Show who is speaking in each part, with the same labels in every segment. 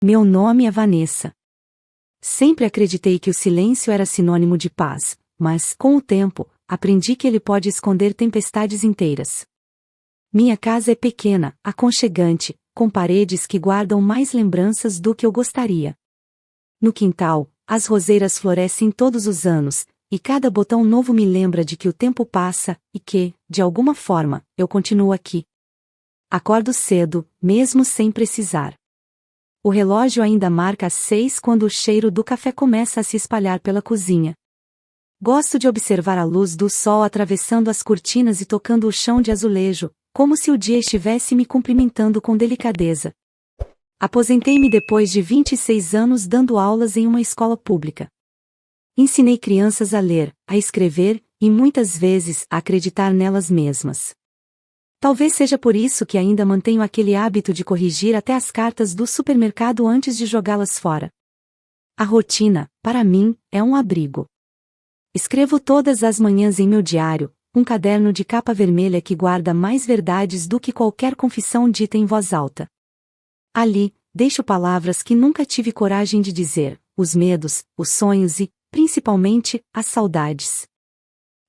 Speaker 1: Meu nome é Vanessa. Sempre acreditei que o silêncio era sinônimo de paz, mas, com o tempo, aprendi que ele pode esconder tempestades inteiras. Minha casa é pequena, aconchegante, com paredes que guardam mais lembranças do que eu gostaria. No quintal, as roseiras florescem todos os anos, e cada botão novo me lembra de que o tempo passa, e que, de alguma forma, eu continuo aqui. Acordo cedo, mesmo sem precisar. O relógio ainda marca as 6 quando o cheiro do café começa a se espalhar pela cozinha. Gosto de observar a luz do sol atravessando as cortinas e tocando o chão de azulejo, como se o dia estivesse me cumprimentando com delicadeza. Aposentei-me depois de 26 anos dando aulas em uma escola pública. Ensinei crianças a ler, a escrever, e muitas vezes a acreditar nelas mesmas. Talvez seja por isso que ainda mantenho aquele hábito de corrigir até as cartas do supermercado antes de jogá-las fora. A rotina, para mim, é um abrigo. Escrevo todas as manhãs em meu diário, um caderno de capa vermelha que guarda mais verdades do que qualquer confissão dita em voz alta. Ali, deixo palavras que nunca tive coragem de dizer, os medos, os sonhos e, principalmente, as saudades.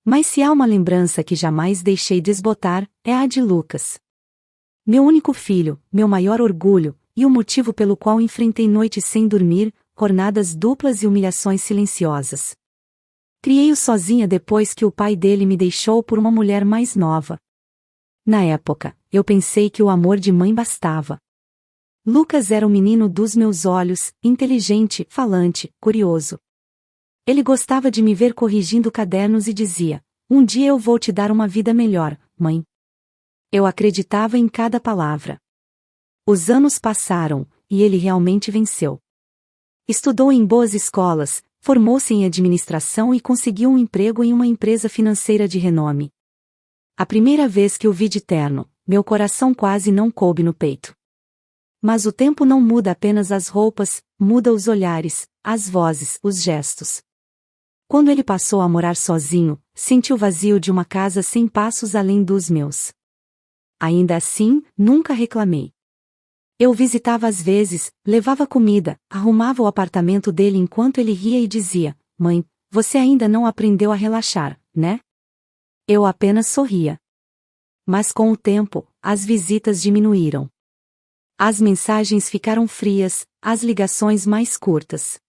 Speaker 1: Mas se há uma lembrança que jamais deixei desbotar, é a de Lucas. Meu único filho, meu maior orgulho, e o motivo pelo qual enfrentei noites sem dormir, jornadas duplas e humilhações silenciosas. Criei-o sozinha depois que o pai dele me deixou por uma mulher mais nova. Na época, eu pensei que o amor de mãe bastava. Lucas era o menino dos meus olhos, inteligente, falante, curioso. Ele gostava de me ver corrigindo cadernos e dizia: "Um dia eu vou te dar uma vida melhor, mãe." Eu acreditava em cada palavra. Os anos passaram, e ele realmente venceu. Estudou em boas escolas, formou-se em administração e conseguiu um emprego em uma empresa financeira de renome. A primeira vez que o vi de terno, meu coração quase não coube no peito. Mas o tempo não muda apenas as roupas, muda os olhares, as vozes, os gestos. Quando ele passou a morar sozinho, senti o vazio de uma casa 100 passos além dos meus. Ainda assim, nunca reclamei. Eu o visitava às vezes, levava comida, arrumava o apartamento dele enquanto ele ria e dizia: "Mãe, você ainda não aprendeu a relaxar, né?" Eu apenas sorria. Mas com o tempo, as visitas diminuíram. As mensagens ficaram frias, as ligações mais curtas.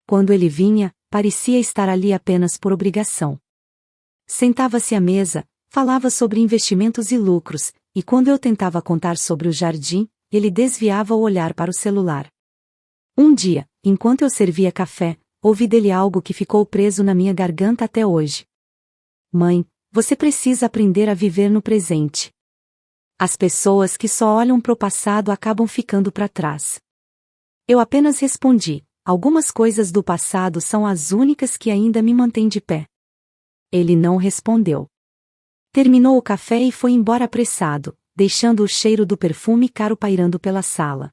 Speaker 1: Quando ele vinha, parecia estar ali apenas por obrigação. Sentava-se à mesa, falava sobre investimentos e lucros, e quando eu tentava contar sobre o jardim, ele desviava o olhar para o celular. Um dia, enquanto eu servia café, ouvi dele algo que ficou preso na minha garganta até hoje. "Mãe, você precisa aprender a viver no presente. As pessoas que só olham para o passado acabam ficando para trás." Eu apenas respondi: "Algumas coisas do passado são as únicas que ainda me mantêm de pé." Ele não respondeu. Terminou o café e foi embora apressado, deixando o cheiro do perfume caro pairando pela sala.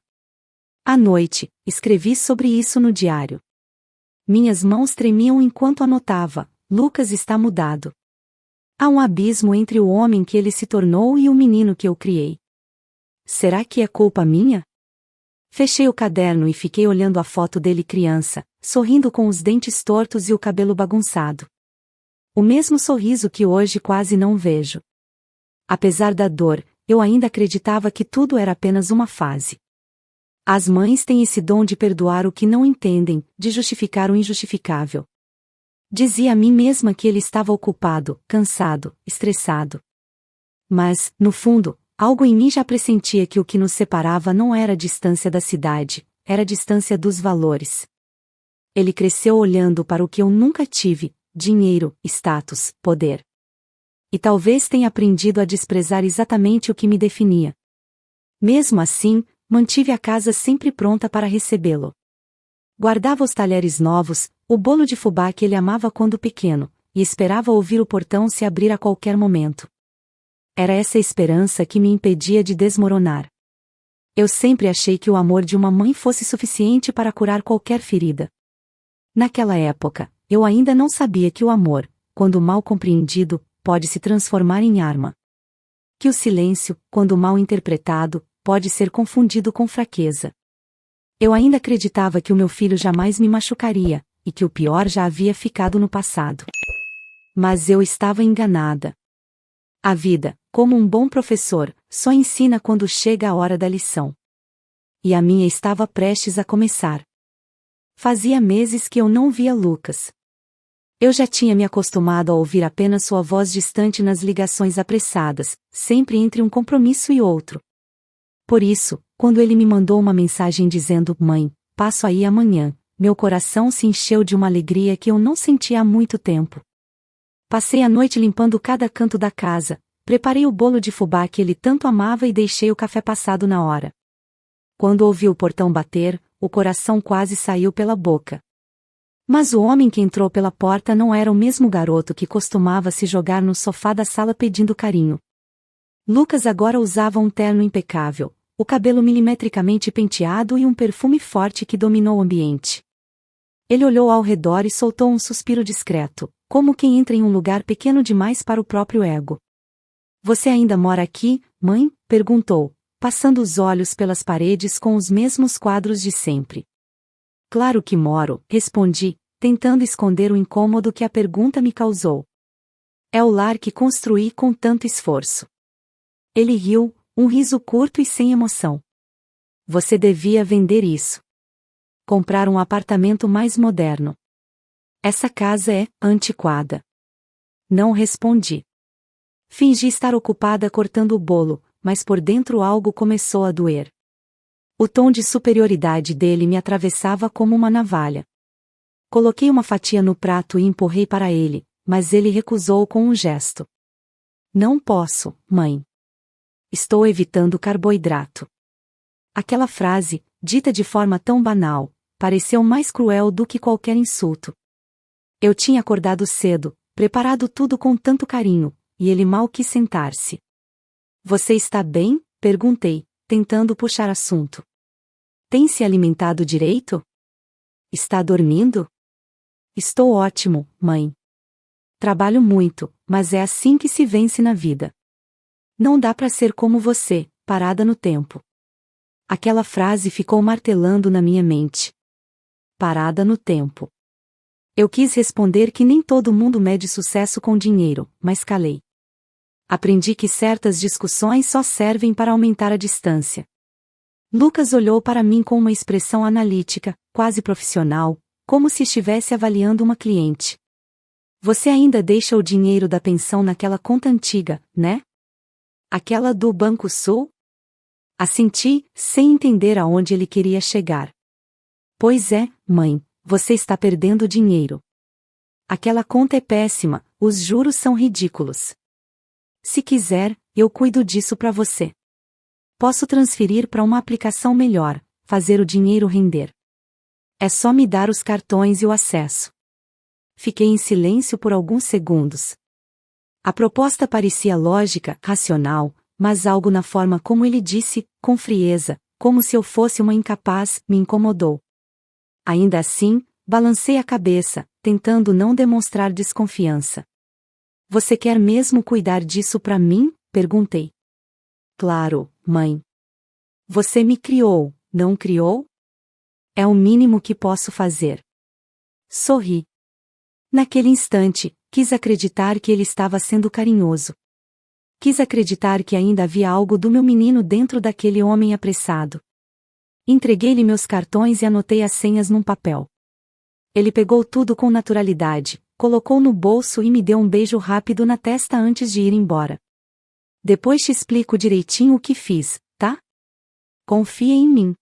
Speaker 1: À noite, escrevi sobre isso no diário. Minhas mãos tremiam enquanto anotava: "Lucas está mudado." Há um abismo entre o homem que ele se tornou e o menino que eu criei. Será que é culpa minha? Fechei o caderno e fiquei olhando a foto dele criança, sorrindo com os dentes tortos e o cabelo bagunçado. O mesmo sorriso que hoje quase não vejo. Apesar da dor, eu ainda acreditava que tudo era apenas uma fase. As mães têm esse dom de perdoar o que não entendem, de justificar o injustificável. Dizia a mim mesma que ele estava ocupado, cansado, estressado. Mas, no fundo, algo em mim já pressentia que o que nos separava não era a distância da cidade, era a distância dos valores. Ele cresceu olhando para o que eu nunca tive: dinheiro, status, poder. E talvez tenha aprendido a desprezar exatamente o que me definia. Mesmo assim, mantive a casa sempre pronta para recebê-lo. Guardava os talheres novos, o bolo de fubá que ele amava quando pequeno, e esperava ouvir o portão se abrir a qualquer momento. Era essa esperança que me impedia de desmoronar. Eu sempre achei que o amor de uma mãe fosse suficiente para curar qualquer ferida. Naquela época, eu ainda não sabia que o amor, quando mal compreendido, pode se transformar em arma. Que o silêncio, quando mal interpretado, pode ser confundido com fraqueza. Eu ainda acreditava que o meu filho jamais me machucaria, e que o pior já havia ficado no passado. Mas eu estava enganada. A vida, como um bom professor, só ensina quando chega a hora da lição. E a minha estava prestes a começar. Fazia meses que eu não via Lucas. Eu já tinha me acostumado a ouvir apenas sua voz distante nas ligações apressadas, sempre entre um compromisso e outro. Por isso, quando ele me mandou uma mensagem dizendo: "Mãe, passo aí amanhã", meu coração se encheu de uma alegria que eu não sentia há muito tempo. Passei a noite limpando cada canto da casa, preparei o bolo de fubá que ele tanto amava e deixei o café passado na hora. Quando ouvi o portão bater, o coração quase saiu pela boca. Mas o homem que entrou pela porta não era o mesmo garoto que costumava se jogar no sofá da sala pedindo carinho. Lucas agora usava um terno impecável, o cabelo milimetricamente penteado e um perfume forte que dominou o ambiente. Ele olhou ao redor e soltou um suspiro discreto, como quem entra em um lugar pequeno demais para o próprio ego. "Você ainda mora aqui, mãe?", perguntou, passando os olhos pelas paredes com os mesmos quadros de sempre. "Claro que moro", respondi, tentando esconder o incômodo que a pergunta me causou. "É o lar que construí com tanto esforço." Ele riu, um riso curto e sem emoção. "Você devia vender isso. Comprar um apartamento mais moderno. Essa casa é antiquada." Não respondi. Fingi estar ocupada cortando o bolo, mas por dentro algo começou a doer. O tom de superioridade dele me atravessava como uma navalha. Coloquei uma fatia no prato e empurrei para ele, mas ele recusou com um gesto. "Não posso, mãe. Estou evitando carboidrato." Aquela frase, dita de forma tão banal, pareceu mais cruel do que qualquer insulto. Eu tinha acordado cedo, preparado tudo com tanto carinho, e ele mal quis sentar-se. "Você está bem?", perguntei, tentando puxar assunto. "Tem se alimentado direito? Está dormindo?" "Estou ótimo, mãe. Trabalho muito, mas é assim que se vence na vida. Não dá para ser como você, parada no tempo." Aquela frase ficou martelando na minha mente. Parada no tempo. Eu quis responder que nem todo mundo mede sucesso com dinheiro, mas calei. Aprendi que certas discussões só servem para aumentar a distância. Lucas olhou para mim com uma expressão analítica, quase profissional, como se estivesse avaliando uma cliente. "Você ainda deixa o dinheiro da pensão naquela conta antiga, né? Aquela do Banco Sul?" Assenti, sem entender aonde ele queria chegar. "Pois é, mãe, você está perdendo dinheiro. Aquela conta é péssima, os juros são ridículos. Se quiser, eu cuido disso para você. Posso transferir para uma aplicação melhor, fazer o dinheiro render. É só me dar os cartões e o acesso." Fiquei em silêncio por alguns segundos. A proposta parecia lógica, racional, mas algo na forma como ele disse, com frieza, como se eu fosse uma incapaz, me incomodou. Ainda assim, balancei a cabeça, tentando não demonstrar desconfiança. "Você quer mesmo cuidar disso para mim?", perguntei. "Claro, mãe. Você me criou, não criou? É o mínimo que posso fazer." Sorri. Naquele instante, quis acreditar que ele estava sendo carinhoso. Quis acreditar que ainda havia algo do meu menino dentro daquele homem apressado. Entreguei-lhe meus cartões e anotei as senhas num papel. Ele pegou tudo com naturalidade, colocou no bolso e me deu um beijo rápido na testa antes de ir embora. "Depois te explico direitinho o que fiz, tá? Confia em mim."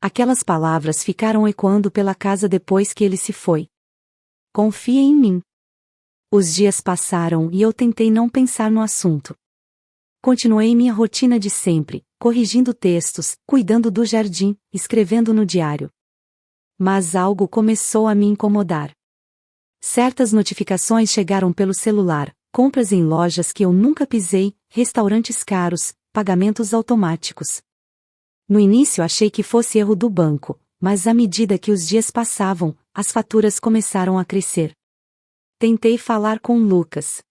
Speaker 1: Aquelas palavras ficaram ecoando pela casa depois que ele se foi. Confia em mim. Os dias passaram e eu tentei não pensar no assunto. Continuei minha rotina de sempre, corrigindo textos, cuidando do jardim, escrevendo no diário. Mas algo começou a me incomodar. Certas notificações chegaram pelo celular, compras em lojas que eu nunca pisei, restaurantes caros, pagamentos automáticos. No início achei que fosse erro do banco, mas à medida que os dias passavam, as faturas começaram a crescer. Tentei falar com Lucas.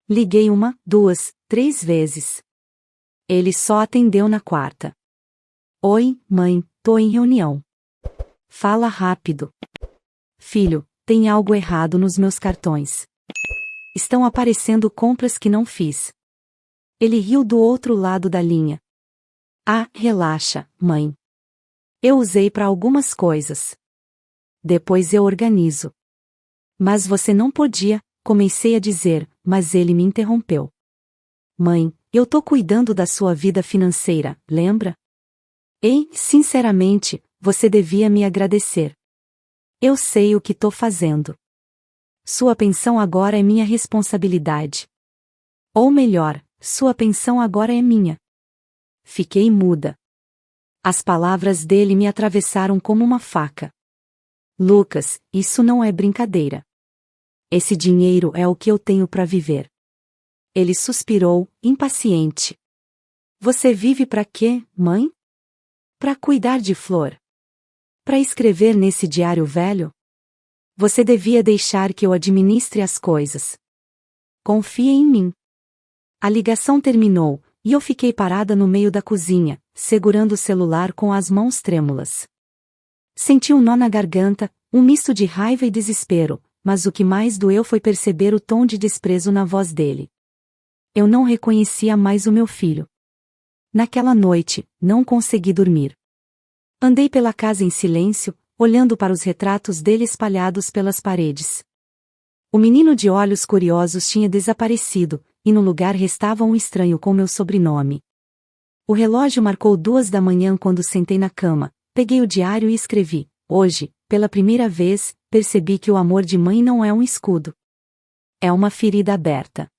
Speaker 1: Liguei 1, 2, 3 vezes. Ele só atendeu na quarta. "Oi, mãe, Tô em reunião. Fala rápido. Filho, tem algo errado nos meus cartões. Estão aparecendo compras que não fiz. Ele riu do outro lado da linha. Ah, relaxa, mãe. Eu usei para algumas coisas. Depois eu organizo. Mas você não podia, comecei a dizer, mas ele me interrompeu. Mãe, eu tô cuidando da sua vida financeira, lembra? Ei, sinceramente, você devia me agradecer. Eu sei o que tô fazendo. Sua pensão agora é minha responsabilidade. Ou melhor, sua pensão agora é minha. Fiquei muda. As palavras dele me atravessaram como uma faca. Lucas, isso não é brincadeira. Esse dinheiro é o que eu tenho para viver. Ele suspirou, impaciente. Você vive para quê, mãe? Para cuidar de Flor. Para escrever nesse diário velho? Você devia deixar que eu administre as coisas. Confia em mim. A ligação terminou, e eu fiquei parada no meio da cozinha, segurando o celular com as mãos trêmulas. Senti um nó na garganta, um misto de raiva e desespero, mas o que mais doeu foi perceber o tom de desprezo na voz dele. Eu não reconhecia mais o meu filho. Naquela noite, não consegui dormir. Andei pela casa em silêncio, olhando para os retratos dele espalhados pelas paredes. O menino de olhos curiosos tinha desaparecido, e no lugar restava um estranho com meu sobrenome. O relógio marcou 2 da manhã quando sentei na cama, peguei o diário e escrevi: hoje, pela primeira vez, percebi que o amor de mãe não é um escudo. É uma ferida aberta.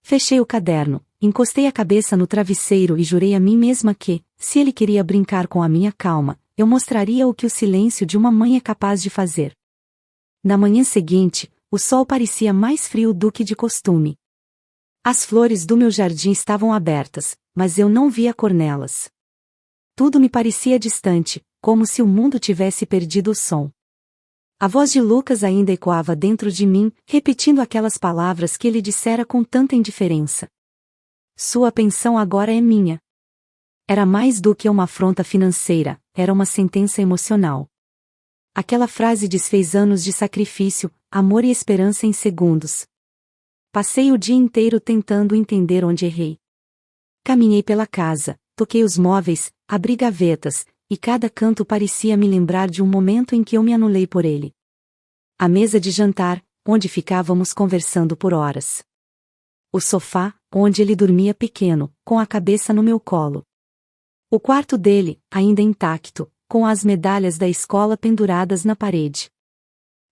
Speaker 1: Fechei o caderno, encostei a cabeça no travesseiro e jurei a mim mesma que, se ele queria brincar com a minha calma, eu mostraria o que o silêncio de uma mãe é capaz de fazer. Na manhã seguinte, o sol parecia mais frio do que de costume. As flores do meu jardim estavam abertas, mas eu não via cor nelas. Tudo me parecia distante, como se o mundo tivesse perdido o som. A voz de Lucas ainda ecoava dentro de mim, repetindo aquelas palavras que ele dissera com tanta indiferença. Sua pensão agora é minha. Era mais do que uma afronta financeira, era uma sentença emocional. Aquela frase desfez anos de sacrifício, amor e esperança em segundos. Passei o dia inteiro tentando entender onde errei. Caminhei pela casa, toquei os móveis, abri gavetas, e cada canto parecia me lembrar de um momento em que eu me anulei por ele. A mesa de jantar, onde ficávamos conversando por horas. O sofá, onde ele dormia pequeno, com a cabeça no meu colo. O quarto dele, ainda intacto, com as medalhas da escola penduradas na parede.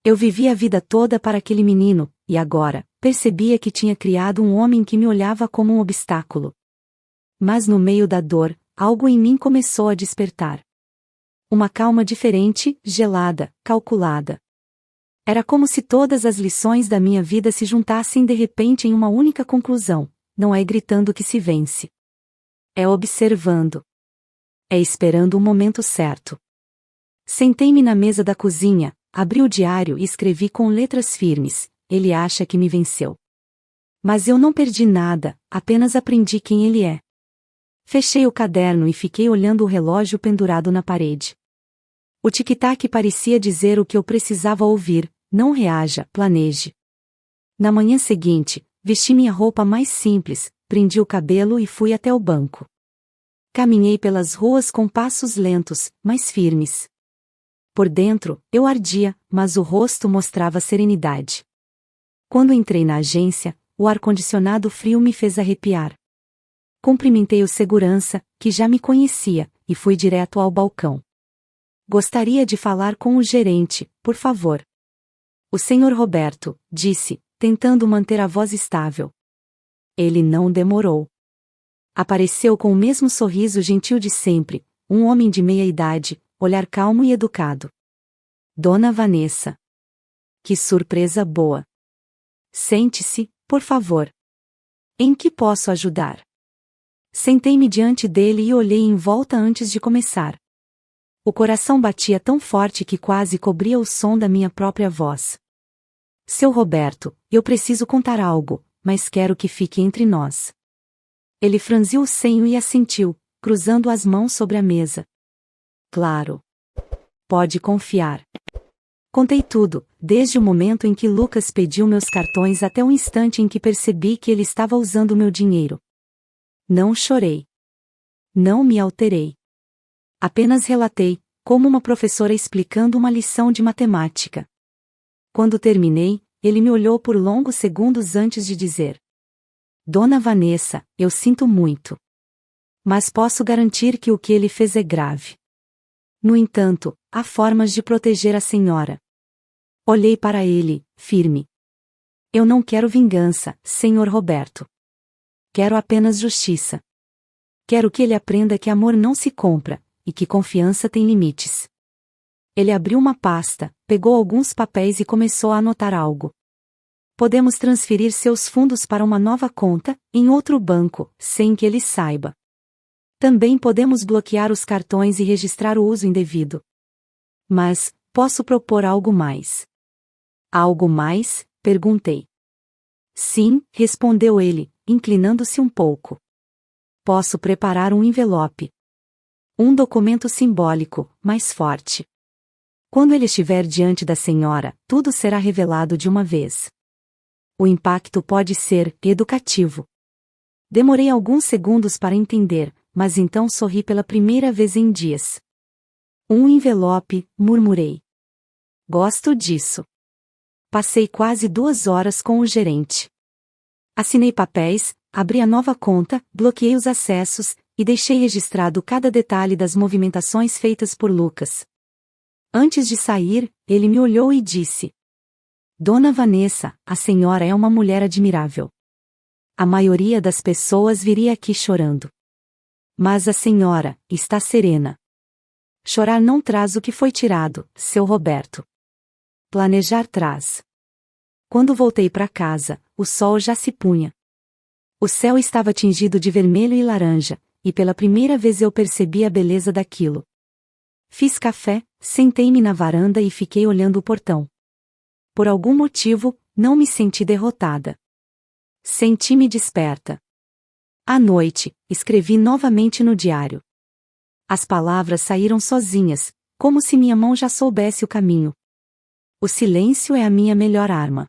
Speaker 1: Eu vivia a vida toda para aquele menino, e agora, percebia que tinha criado um homem que me olhava como um obstáculo. Mas no meio da dor, algo em mim começou a despertar. Uma calma diferente, gelada, calculada. Era como se todas as lições da minha vida se juntassem de repente em uma única conclusão: não é gritando que se vence. É observando. É esperando o momento certo. Sentei-me na mesa da cozinha, abri o diário e escrevi com letras firmes: ele acha que me venceu. Mas eu não perdi nada, apenas aprendi quem ele é. Fechei o caderno e fiquei olhando o relógio pendurado na parede. O tic-tac parecia dizer o que eu precisava ouvir: não reaja, planeje. Na manhã seguinte, vesti minha roupa mais simples, prendi o cabelo e fui até o banco. Caminhei pelas ruas com passos lentos, mas firmes. Por dentro, eu ardia, mas o rosto mostrava serenidade. Quando entrei na agência, o ar-condicionado frio me fez arrepiar. Cumprimentei o segurança, que já me conhecia, e fui direto ao balcão. Gostaria de falar com o gerente, por favor. O senhor Roberto, disse, tentando manter a voz estável. Ele não demorou. Apareceu com o mesmo sorriso gentil de sempre, um homem de meia idade, olhar calmo e educado. Dona Vanessa. Que surpresa boa. Sente-se, por favor. Em que posso ajudar? Sentei-me diante dele e olhei em volta antes de começar. O coração batia tão forte que quase cobria o som da minha própria voz. Seu Roberto, eu preciso contar algo, mas quero que fique entre nós. Ele franziu o senho e assentiu, cruzando as mãos sobre a mesa. Claro. Pode confiar. Contei tudo, desde o momento em que Lucas pediu meus cartões até o instante em que percebi que ele estava usando meu dinheiro. Não chorei. Não me alterei. Apenas relatei, como uma professora explicando uma lição de matemática. Quando terminei, ele me olhou por longos segundos antes de dizer: Dona Vanessa, eu sinto muito. Mas posso garantir que o que ele fez é grave. No entanto, há formas de proteger a senhora. Olhei para ele, firme. Eu não quero vingança, Sr. Roberto. Quero apenas justiça. Quero que ele aprenda que amor não se compra, e que confiança tem limites. Ele abriu uma pasta, pegou alguns papéis e começou a anotar algo. Podemos transferir seus fundos para uma nova conta, em outro banco, sem que ele saiba. Também podemos bloquear os cartões e registrar o uso indevido. Mas, posso propor algo mais. Algo mais? Perguntei. Sim, respondeu ele, inclinando-se um pouco. Posso preparar um envelope. Um documento simbólico, mais forte. Quando ele estiver diante da senhora, tudo será revelado de uma vez. O impacto pode ser educativo. Demorei alguns segundos para entender, mas então sorri pela primeira vez em dias. Um envelope, murmurei. Gosto disso. Passei quase 2 horas com o gerente. Assinei papéis, abri a nova conta, bloqueei os acessos, e deixei registrado cada detalhe das movimentações feitas por Lucas. Antes de sair, ele me olhou e disse: Dona Vanessa, a senhora é uma mulher admirável. A maioria das pessoas viria aqui chorando. Mas a senhora está serena. Chorar não traz o que foi tirado, seu Roberto. Planejar traz. Quando voltei para casa, o sol já se punha. O céu estava tingido de vermelho e laranja, e pela primeira vez eu percebi a beleza daquilo. Fiz café, sentei-me na varanda e fiquei olhando o portão. Por algum motivo, não me senti derrotada. Senti-me desperta. À noite, escrevi novamente no diário. As palavras saíram sozinhas, como se minha mão já soubesse o caminho. O silêncio é a minha melhor arma.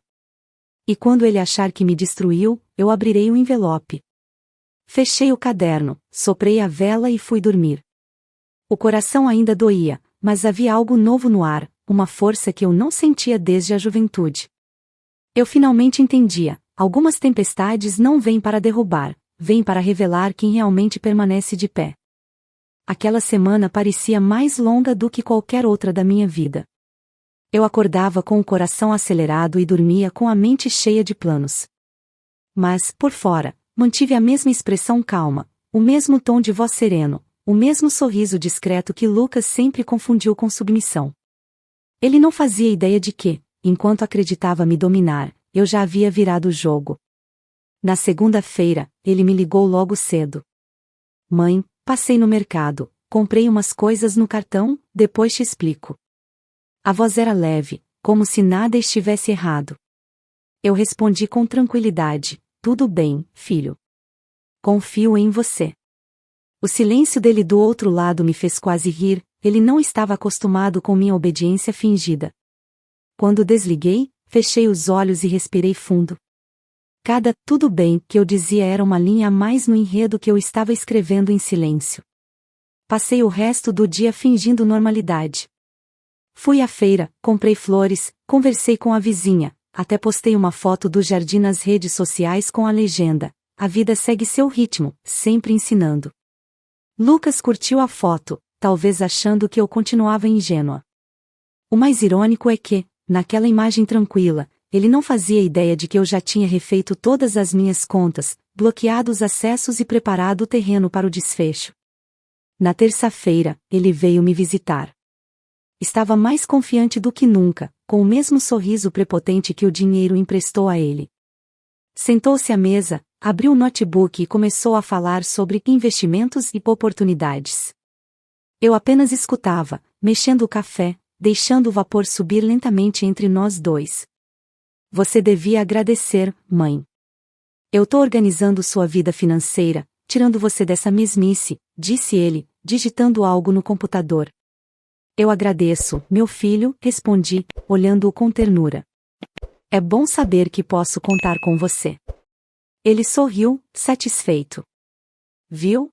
Speaker 1: E quando ele achar que me destruiu, eu abrirei o envelope. Fechei o caderno, soprei a vela e fui dormir. O coração ainda doía, mas havia algo novo no ar, uma força que eu não sentia desde a juventude. Eu finalmente entendia: algumas tempestades não vêm para derrubar, vêm para revelar quem realmente permanece de pé. Aquela semana parecia mais longa do que qualquer outra da minha vida. Eu acordava com o coração acelerado e dormia com a mente cheia de planos. Mas, por fora, mantive a mesma expressão calma, o mesmo tom de voz sereno, o mesmo sorriso discreto que Lucas sempre confundiu com submissão. Ele não fazia ideia de que, enquanto acreditava me dominar, eu já havia virado o jogo. Na segunda-feira, ele me ligou logo cedo. Mãe, passei no mercado, comprei umas coisas no cartão, depois te explico. A voz era leve, como se nada estivesse errado. Eu respondi com tranquilidade: tudo bem, filho. Confio em você. O silêncio dele do outro lado me fez quase rir, ele não estava acostumado com minha obediência fingida. Quando desliguei, fechei os olhos e respirei fundo. Cada tudo bem que eu dizia era uma linha a mais no enredo que eu estava escrevendo em silêncio. Passei o resto do dia fingindo normalidade. Fui à feira, comprei flores, conversei com a vizinha, até postei uma foto do jardim nas redes sociais com a legenda: a vida segue seu ritmo, sempre ensinando. Lucas curtiu a foto, talvez achando que eu continuava ingênua. O mais irônico é que, naquela imagem tranquila, ele não fazia ideia de que eu já tinha refeito todas as minhas contas, bloqueado os acessos e preparado o terreno para o desfecho. Na terça-feira, ele veio me visitar. Estava mais confiante do que nunca, com o mesmo sorriso prepotente que o dinheiro emprestou a ele. Sentou-se à mesa, abriu o notebook e começou a falar sobre investimentos e oportunidades. Eu apenas escutava, mexendo o café, deixando o vapor subir lentamente entre nós dois. Você devia agradecer, mãe. Eu tô organizando sua vida financeira, tirando você dessa mesmice, disse ele, digitando algo no computador. Eu agradeço, meu filho, respondi, olhando-o com ternura. É bom saber que posso contar com você. Ele sorriu, satisfeito. Viu?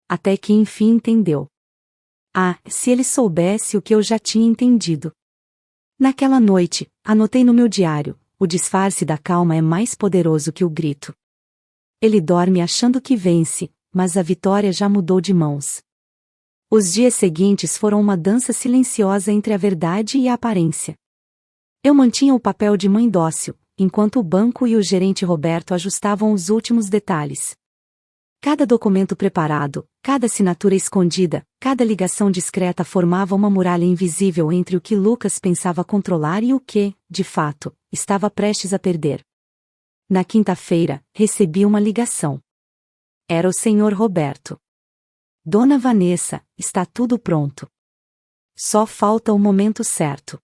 Speaker 1: Até que enfim entendeu. Ah, se ele soubesse o que eu já tinha entendido. Naquela noite, anotei no meu diário, o disfarce da calma é mais poderoso que o grito. Ele dorme achando que vence, mas a vitória já mudou de mãos. Os dias seguintes foram uma dança silenciosa entre a verdade e a aparência. Eu mantinha o papel de mãe dócil, enquanto o banco e o gerente Roberto ajustavam os últimos detalhes. Cada documento preparado, cada assinatura escondida, cada ligação discreta formava uma muralha invisível entre o que Lucas pensava controlar e o que, de fato, estava prestes a perder. Na quinta-feira, recebi uma ligação. Era o senhor Roberto. Dona Vanessa, está tudo pronto. Só falta o momento certo.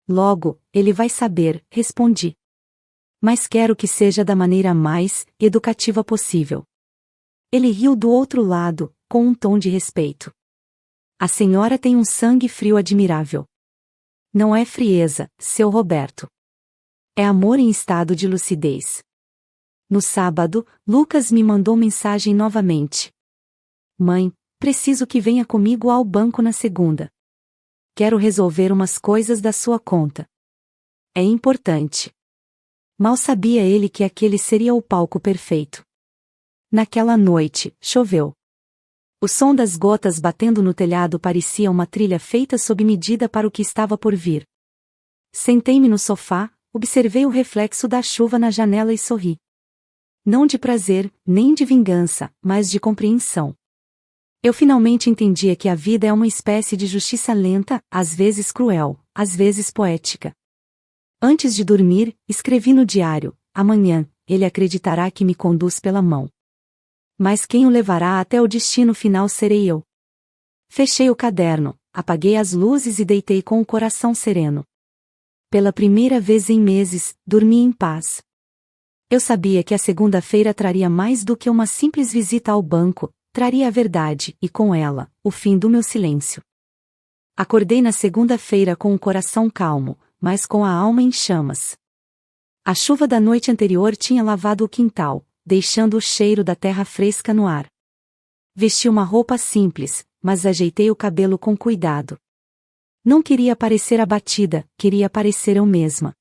Speaker 1: Logo, ele vai saber, respondi. Mas quero que seja da maneira mais educativa possível. Ele riu do outro lado, com um tom de respeito. A senhora tem um sangue frio admirável. Não é frieza, seu Roberto. É amor em estado de lucidez. No sábado, Lucas me mandou mensagem novamente. Mãe, preciso que venha comigo ao banco na segunda. Quero resolver umas coisas da sua conta. É importante. Mal sabia ele que aquele seria o palco perfeito. Naquela noite, choveu. O som das gotas batendo no telhado parecia uma trilha feita sob medida para o que estava por vir. Sentei-me no sofá, observei o reflexo da chuva na janela e sorri. Não de prazer, nem de vingança, mas de compreensão. Eu finalmente entendia que a vida é uma espécie de justiça lenta, às vezes cruel, às vezes poética. Antes de dormir, escrevi no diário: amanhã, ele acreditará que me conduz pela mão. Mas quem o levará até o destino final serei eu. Fechei o caderno, apaguei as luzes e deitei com o coração sereno. Pela primeira vez em meses, dormi em paz. Eu sabia que a segunda-feira traria mais do que uma simples visita ao banco, traria a verdade e, com ela, o fim do meu silêncio. Acordei na segunda-feira com o coração calmo, mas com a alma em chamas. A chuva da noite anterior tinha lavado o quintal, deixando o cheiro da terra fresca no ar. Vesti uma roupa simples, mas ajeitei o cabelo com cuidado. Não queria parecer abatida, queria parecer eu mesma.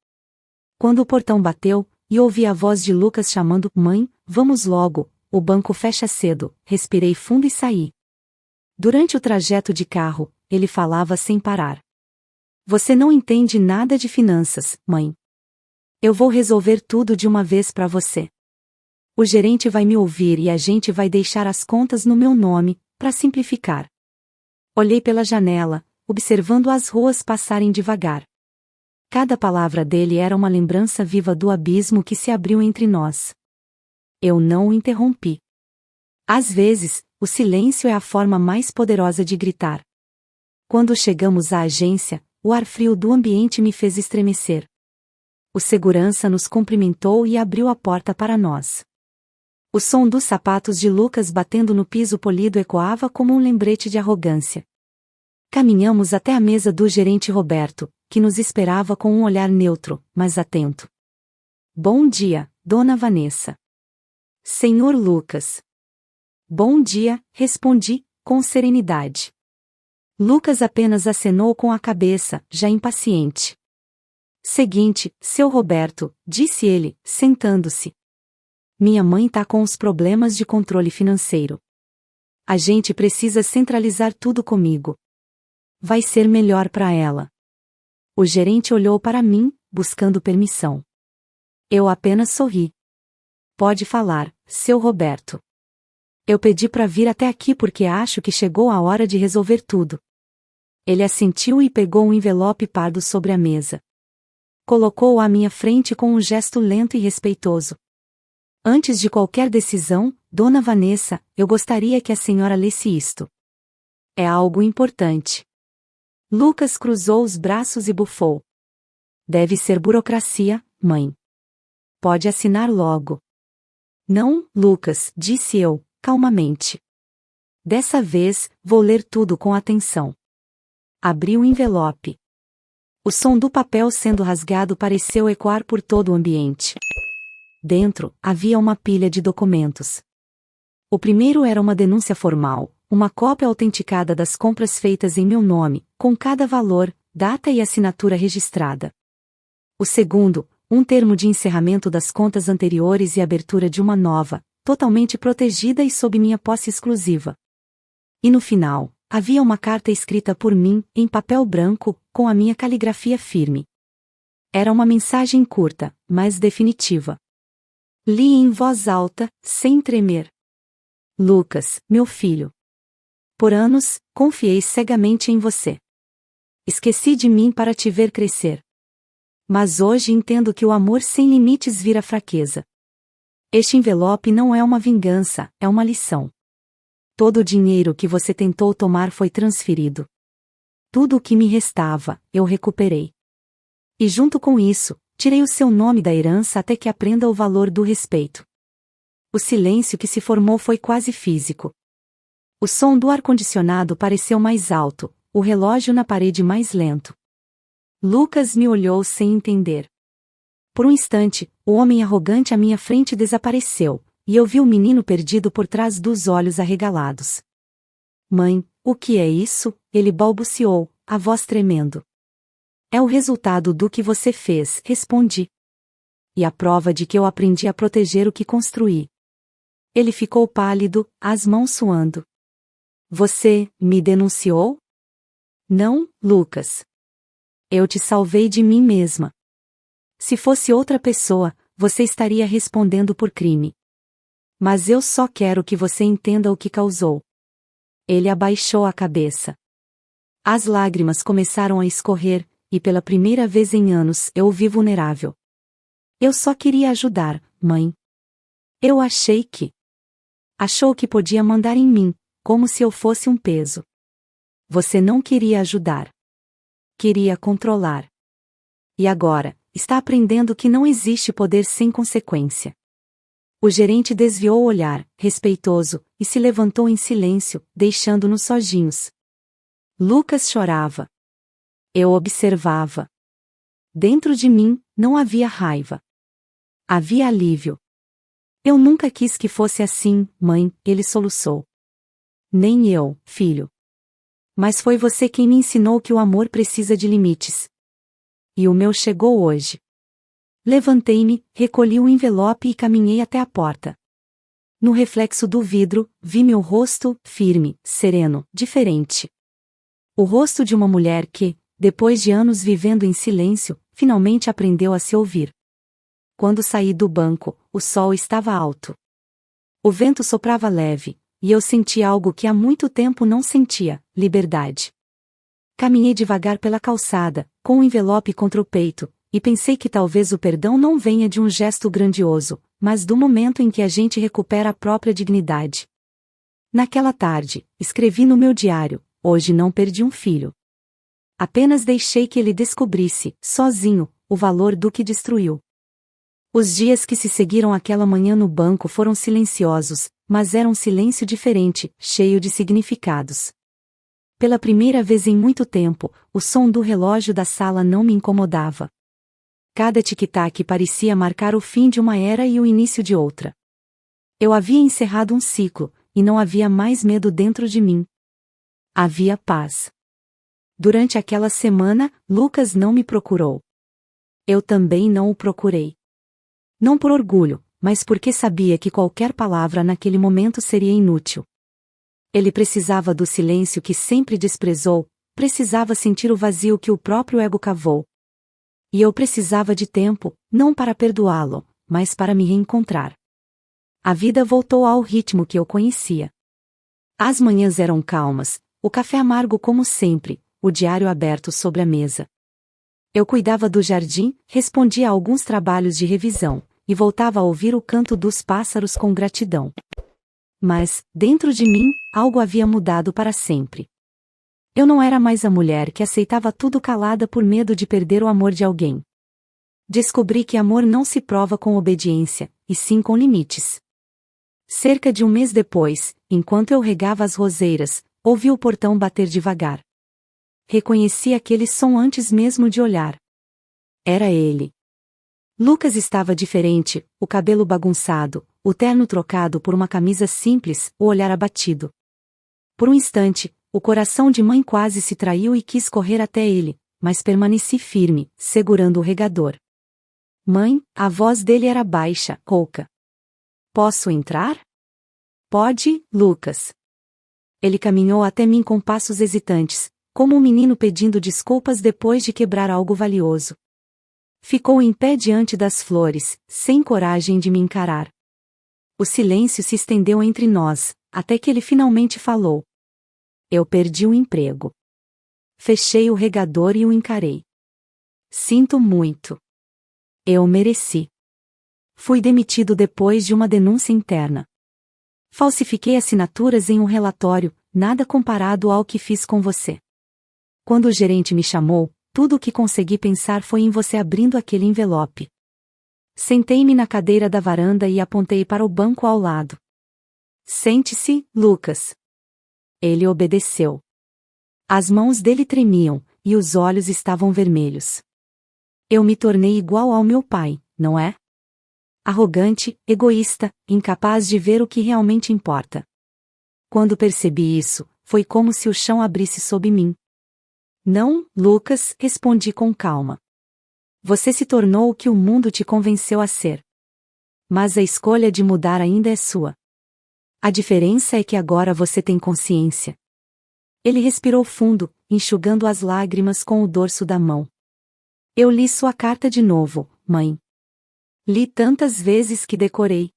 Speaker 1: Quando o portão bateu, e ouvi a voz de Lucas chamando: Mãe, vamos logo, o banco fecha cedo, respirei fundo e saí. Durante o trajeto de carro, ele falava sem parar. Você não entende nada de finanças, mãe. Eu vou resolver tudo de uma vez para você. O gerente vai me ouvir e a gente vai deixar as contas no meu nome, para simplificar. Olhei pela janela, observando as ruas passarem devagar. Cada palavra dele era uma lembrança viva do abismo que se abriu entre nós. Eu não o interrompi. Às vezes, o silêncio é a forma mais poderosa de gritar. Quando chegamos à agência, o ar frio do ambiente me fez estremecer. O segurança nos cumprimentou e abriu a porta para nós. O som dos sapatos de Lucas batendo no piso polido ecoava como um lembrete de arrogância. Caminhamos até a mesa do gerente Roberto, que nos esperava com um olhar neutro, mas atento. Bom dia, Dona Vanessa. Senhor Lucas. Bom dia, respondi, com serenidade. Lucas apenas acenou com a cabeça, já impaciente. Seguinte, seu Roberto, disse ele, sentando-se. Minha mãe tá com os problemas de controle financeiro. A gente precisa centralizar tudo comigo. Vai ser melhor para ela. O gerente olhou para mim, buscando permissão. Eu apenas sorri. Pode falar, seu Roberto. Eu pedi para vir até aqui porque acho que chegou a hora de resolver tudo. Ele assentiu e pegou um envelope pardo sobre a mesa. Colocou-o à minha frente com um gesto lento e respeitoso. Antes de qualquer decisão, Dona Vanessa, eu gostaria que a senhora lesse isto. É algo importante. Lucas cruzou os braços e bufou. Deve ser burocracia, mãe. Pode assinar logo. Não, Lucas, disse eu, calmamente. Dessa vez, vou ler tudo com atenção. Abri o envelope. O som do papel sendo rasgado pareceu ecoar por todo o ambiente. Dentro, havia uma pilha de documentos. O primeiro era uma denúncia formal, uma cópia autenticada das compras feitas em meu nome, com cada valor, data e assinatura registrada. O segundo, um termo de encerramento das contas anteriores e abertura de uma nova, totalmente protegida e sob minha posse exclusiva. E no final, havia uma carta escrita por mim, em papel branco, com a minha caligrafia firme. Era uma mensagem curta, mas definitiva. Li em voz alta, sem tremer. Lucas, meu filho. Por anos, confiei cegamente em você. Esqueci de mim para te ver crescer. Mas hoje entendo que o amor sem limites vira fraqueza. Este envelope não é uma vingança, é uma lição. Todo o dinheiro que você tentou tomar foi transferido. Tudo o que me restava, eu recuperei. E junto com isso, tirei o seu nome da herança até que aprenda o valor do respeito. O silêncio que se formou foi quase físico. O som do ar-condicionado pareceu mais alto, o relógio na parede mais lento. Lucas me olhou sem entender. Por um instante, o homem arrogante à minha frente desapareceu, e eu vi o menino perdido por trás dos olhos arregalados. Mãe, o que é isso? Ele balbuciou, a voz tremendo. É o resultado do que você fez, respondi. E a prova de que eu aprendi a proteger o que construí. Ele ficou pálido, as mãos suando. Você me denunciou? Não, Lucas. Eu te salvei de mim mesma. Se fosse outra pessoa, você estaria respondendo por crime. Mas eu só quero que você entenda o que causou. Ele abaixou a cabeça. As lágrimas começaram a escorrer, e pela primeira vez em anos eu o vi vulnerável. Eu só queria ajudar, mãe. Eu achei que... Achou que podia mandar em mim, como se eu fosse um peso. Você não queria ajudar. Queria controlar. E agora, está aprendendo que não existe poder sem consequência. O gerente desviou o olhar, respeitoso, e se levantou em silêncio, deixando-nos sozinhos. Lucas chorava. Eu observava. Dentro de mim, não havia raiva. Havia alívio. Eu nunca quis que fosse assim, mãe, ele soluçou. Nem eu, filho. Mas foi você quem me ensinou que o amor precisa de limites. E o meu chegou hoje. Levantei-me, recolhi o envelope e caminhei até a porta. No reflexo do vidro, vi meu rosto, firme, sereno, diferente. O rosto de uma mulher que, depois de anos vivendo em silêncio, finalmente aprendeu a se ouvir. Quando saí do banco, o sol estava alto. O vento soprava leve, e eu senti algo que há muito tempo não sentia, liberdade. Caminhei devagar pela calçada, com o envelope contra o peito, e pensei que talvez o perdão não venha de um gesto grandioso, mas do momento em que a gente recupera a própria dignidade. Naquela tarde, escrevi no meu diário: hoje não perdi um filho. Apenas deixei que ele descobrisse, sozinho, o valor do que destruiu. Os dias que se seguiram aquela manhã no banco foram silenciosos, mas era um silêncio diferente, cheio de significados. Pela primeira vez em muito tempo, o som do relógio da sala não me incomodava. Cada tic-tac parecia marcar o fim de uma era e o início de outra. Eu havia encerrado um ciclo, e não havia mais medo dentro de mim. Havia paz. Durante aquela semana, Lucas não me procurou. Eu também não o procurei. Não por orgulho, mas porque sabia que qualquer palavra naquele momento seria inútil. Ele precisava do silêncio que sempre desprezou, precisava sentir o vazio que o próprio ego cavou. E eu precisava de tempo, não para perdoá-lo, mas para me reencontrar. A vida voltou ao ritmo que eu conhecia. As manhãs eram calmas, o café amargo como sempre, o diário aberto sobre a mesa. Eu cuidava do jardim, respondia a alguns trabalhos de revisão, e voltava a ouvir o canto dos pássaros com gratidão. Mas, dentro de mim, algo havia mudado para sempre. Eu não era mais a mulher que aceitava tudo calada por medo de perder o amor de alguém. Descobri que amor não se prova com obediência, e sim com limites. Cerca de um mês depois, enquanto eu regava as roseiras, ouvi o portão bater devagar. reconheci aquele som antes mesmo de olhar. Era ele. Lucas estava diferente, o cabelo bagunçado, o terno trocado por uma camisa simples, o olhar abatido. Por um instante, o coração de mãe quase se traiu e quis correr até ele, mas permaneci firme, segurando o regador. Mãe, a voz dele era baixa, rouca. Posso entrar? Pode, Lucas. Ele caminhou até mim com passos hesitantes, como um menino pedindo desculpas depois de quebrar algo valioso. Ficou em pé diante das flores, sem coragem de me encarar. O silêncio se estendeu entre nós, até que ele finalmente falou. Eu perdi o emprego. Fechei o regador e o encarei. Sinto muito. Eu mereci. Fui demitido depois de uma denúncia interna. Falsifiquei assinaturas em um relatório, nada comparado ao que fiz com você. Quando o gerente me chamou, tudo o que consegui pensar foi em você abrindo aquele envelope. Sentei-me na cadeira da varanda e apontei para o banco ao lado. Sente-se, Lucas. Ele obedeceu. As mãos dele tremiam, e os olhos estavam vermelhos. Eu me tornei igual ao meu pai, não é? Arrogante, egoísta, incapaz de ver o que realmente importa. Quando percebi isso, foi como se o chão abrisse sob mim. Não, Lucas, respondi com calma. Você se tornou o que o mundo te convenceu a ser. Mas a escolha de mudar ainda é sua. A diferença é que agora você tem consciência. Ele respirou fundo, enxugando as lágrimas com o dorso da mão. Eu li sua carta de novo, mãe. Li tantas vezes que decorei.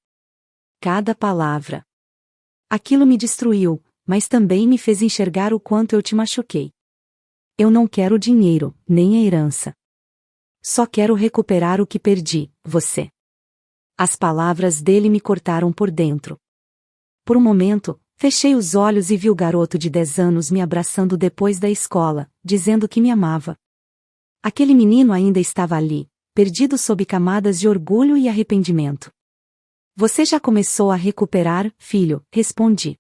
Speaker 1: Cada palavra. Aquilo me destruiu, mas também me fez enxergar o quanto eu te machuquei. Eu não quero dinheiro, nem a herança. Só quero recuperar o que perdi, você. As palavras dele me cortaram por dentro. Por um momento, fechei os olhos e vi o garoto de 10 anos me abraçando depois da escola, dizendo que me amava. Aquele menino ainda estava ali, perdido sob camadas de orgulho e arrependimento. Você já começou a recuperar, filho, respondi.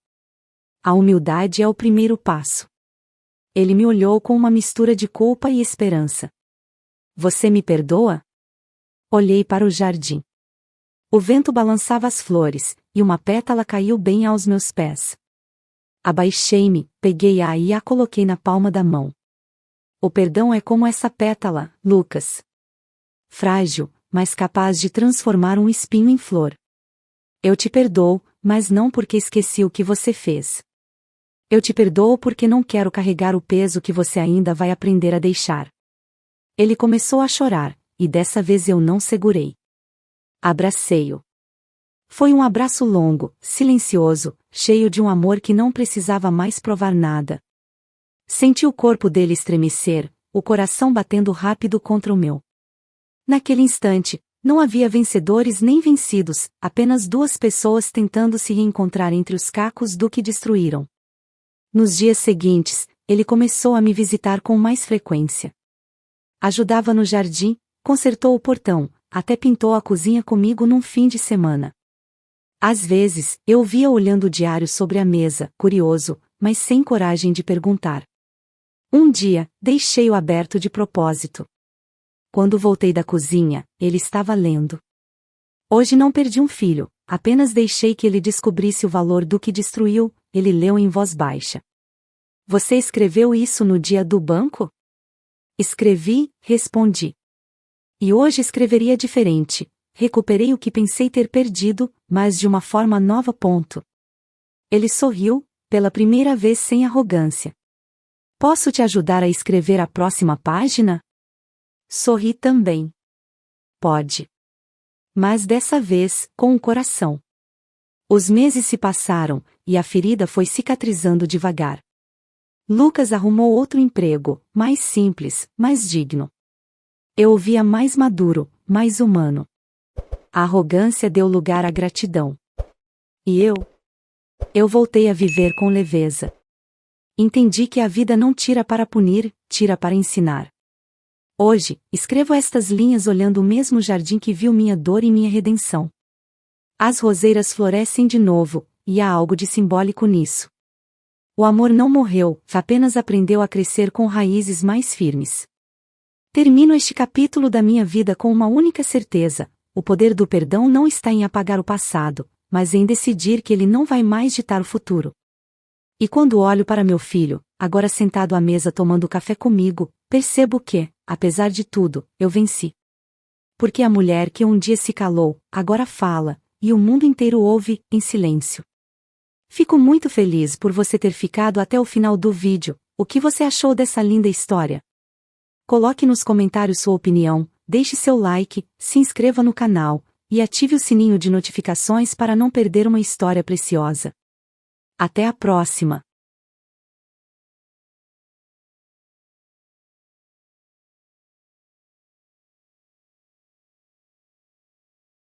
Speaker 1: A humildade é o primeiro passo. Ele me olhou com uma mistura de culpa e esperança. Você me perdoa? Olhei para o jardim. O vento balançava as flores, e uma pétala caiu bem aos meus pés. Abaixei-me, peguei-a e a coloquei na palma da mão. O perdão é como essa pétala, Lucas. Frágil, mas capaz de transformar um espinho em flor. Eu te perdoo, mas não porque esqueci o que você fez. Eu te perdoo porque não quero carregar o peso que você ainda vai aprender a deixar. Ele começou a chorar, e dessa vez eu não segurei. Abracei-o. Foi um abraço longo, silencioso, cheio de um amor que não precisava mais provar nada. Senti o corpo dele estremecer, o coração batendo rápido contra o meu. Naquele instante, não havia vencedores nem vencidos, apenas duas pessoas tentando se reencontrar entre os cacos do que destruíram. Nos dias seguintes, ele começou a me visitar com mais frequência. Ajudava no jardim, consertou o portão, até pintou a cozinha comigo num fim de semana. Às vezes, eu via olhando o diário sobre a mesa, curioso, mas sem coragem de perguntar. Um dia, deixei-o aberto de propósito. Quando voltei da cozinha, ele estava lendo. Hoje não perdi um filho, apenas deixei que ele descobrisse o valor do que destruiu, ele leu em voz baixa. Você escreveu isso no dia do banco? Escrevi, respondi. E hoje escreveria diferente. Recuperei o que pensei ter perdido, mas de uma forma nova. Ele sorriu, pela primeira vez sem arrogância. Posso te ajudar a escrever a próxima página? Sorri também. Pode. Mas dessa vez, com o coração. Os meses se passaram, e a ferida foi cicatrizando devagar. Lucas arrumou outro emprego, mais simples, mais digno. Eu o via mais maduro, mais humano. A arrogância deu lugar à gratidão. E eu? Eu voltei a viver com leveza. Entendi que a vida não tira para punir, tira para ensinar. Hoje, escrevo estas linhas olhando o mesmo jardim que viu minha dor e minha redenção. As roseiras florescem de novo, e há algo de simbólico nisso. O amor não morreu, apenas aprendeu a crescer com raízes mais firmes. Termino este capítulo da minha vida com uma única certeza: o poder do perdão não está em apagar o passado, mas em decidir que ele não vai mais ditar o futuro. E quando olho para meu filho, agora sentado à mesa tomando café comigo, percebo que, apesar de tudo, eu venci. Porque a mulher que um dia se calou, agora fala, e o mundo inteiro ouve, em silêncio. Fico muito feliz por você ter ficado até o final do vídeo. O que você achou dessa linda história? Coloque nos comentários sua opinião, deixe seu like, se inscreva no canal, e ative o sininho de notificações para não perder uma história preciosa. Até a próxima!